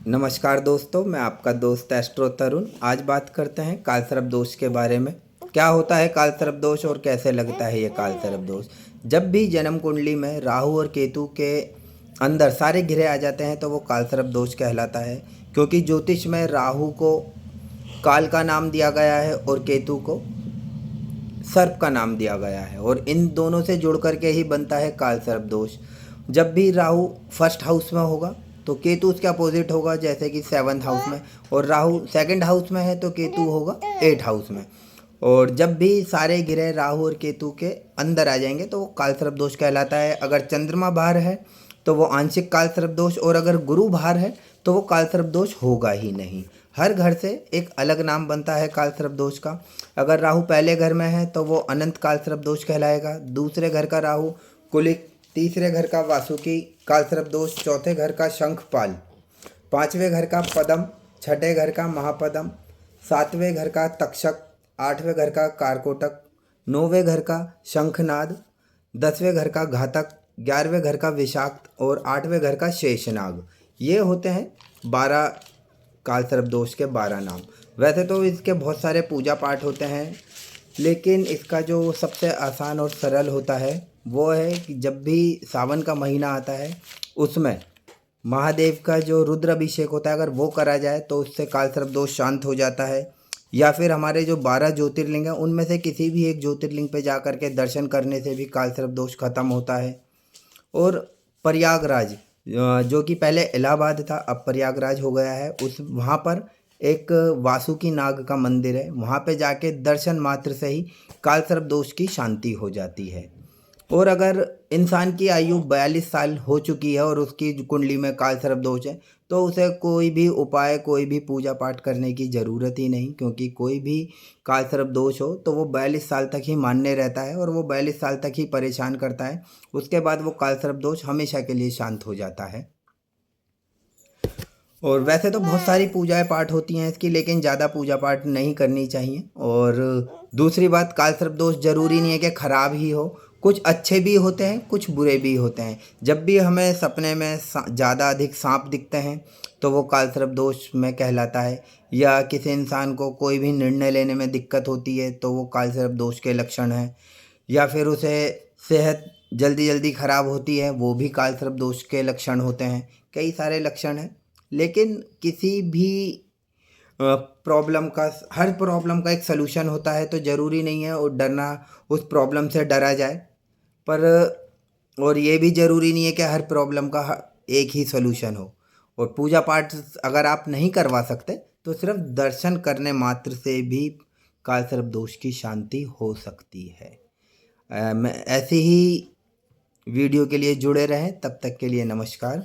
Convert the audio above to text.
नमस्कार दोस्तों, मैं आपका दोस्त एस्ट्रो तरुण। आज बात करते हैं कालसर्प दोष के बारे में। क्या होता है कालसर्प दोष और कैसे लगता है ये कालसर्प दोष। जब भी जन्म कुंडली में राहु और केतु के अंदर सारे घिरे आ जाते हैं तो वो कालसर्प दोष कहलाता है। क्योंकि ज्योतिष में राहु को काल का नाम दिया गया है और केतु को सर्प का नाम दिया गया है, और इन दोनों से जुड़ करके ही बनता है कालसर्प दोष। जब भी राहु फर्स्ट हाउस में होगा तो केतु उसके अपोजिट होगा, जैसे कि सेवन्थ हाउस में, और राहु सेकंड हाउस में है तो केतु होगा एट हाउस में। और जब भी सारे ग्रह राहु और केतु के अंदर आ जाएंगे तो वो कालसर्प दोष कहलाता है। अगर चंद्रमा बाहर है तो वो आंशिक कालसर्प दोष, और अगर गुरु बाहर है तो वो कालसर्प दोष होगा ही नहीं। हर घर से एक अलग नाम बनता है कालसर्प दोष का। अगर राहु पहले घर में है तो वो अनंत कालसर्प दोष कहलाएगा, दूसरे घर का राहु कुलिक, तीसरे घर का वासुकी कालसर्प दोष, चौथे घर का शंखपाल, पांचवें घर का पदम, छठे घर का महापदम, सातवें घर का तक्षक, आठवें घर का कारकोटक, नौवें घर का शंखनाद, दसवें घर का घातक, ग्यारहवें घर का विषाक्त और आठवें घर का शेषनाग। ये होते हैं 12 कालसर्प दोष के 12 नाम। वैसे तो इसके बहुत सारे पूजा पाठ होते हैं, लेकिन इसका जो सबसे आसान और सरल होता है वो है कि जब भी सावन का महीना आता है उसमें महादेव का जो रुद्र अभिषेक होता है, अगर वो करा जाए तो उससे कालसर्प दोष शांत हो जाता है। या फिर हमारे जो 12 ज्योतिर्लिंग हैं उनमें से किसी भी एक ज्योतिर्लिंग पे जा कर के दर्शन करने से भी कालसर्प दोष खत्म होता है। और प्रयागराज, जो कि पहले इलाहाबाद था अब प्रयागराज हो गया है, उस वहाँ पर एक वासुकी नाग का मंदिर है, वहाँ पे जाके दर्शन मात्र से ही कालसर्प दोष की शांति हो जाती है। और अगर इंसान की आयु 42 साल हो चुकी है और उसकी कुंडली में कालसर्प दोष है तो उसे कोई भी उपाय, कोई भी पूजा पाठ करने की ज़रूरत ही नहीं, क्योंकि कोई भी कालसर्प दोष हो तो वो 42 साल तक ही मान्य रहता है और वो 42 साल तक ही परेशान करता है। उसके बाद वो कालसर्प दोष हमेशा के लिए शांत हो जाता है। और वैसे तो बहुत सारी पूजाएं पाठ होती हैं इसकी, लेकिन ज़्यादा पूजा पाठ नहीं करनी चाहिए। और दूसरी बात, कालसर्प दोष ज़रूरी नहीं है कि ख़राब ही हो, कुछ अच्छे भी होते हैं कुछ बुरे भी होते हैं। जब भी हमें सपने में ज़्यादा अधिक सांप दिखते हैं तो वो कालसर्प दोष में कहलाता है। या किसी इंसान को कोई भी निर्णय लेने में दिक्कत होती है तो वो कालसर्प दोष के लक्षण हैं। या फिर उसे सेहत जल्दी जल्दी ख़राब होती है, वो भी कालसर्प दोष के लक्षण होते हैं। कई सारे लक्षण हैं, लेकिन किसी भी प्रॉब्लम का, हर प्रॉब्लम का एक सलूशन होता है, तो ज़रूरी नहीं है और डरना, उस प्रॉब्लम से डरा जाए। पर और ये भी ज़रूरी नहीं है कि हर प्रॉब्लम का एक ही सलूशन हो। और पूजा पाठ अगर आप नहीं करवा सकते तो सिर्फ दर्शन करने मात्र से भी कालसर्प दोष की शांति हो सकती है। मैं ऐसे ही वीडियो के लिए जुड़े रहें, तब तक के लिए नमस्कार।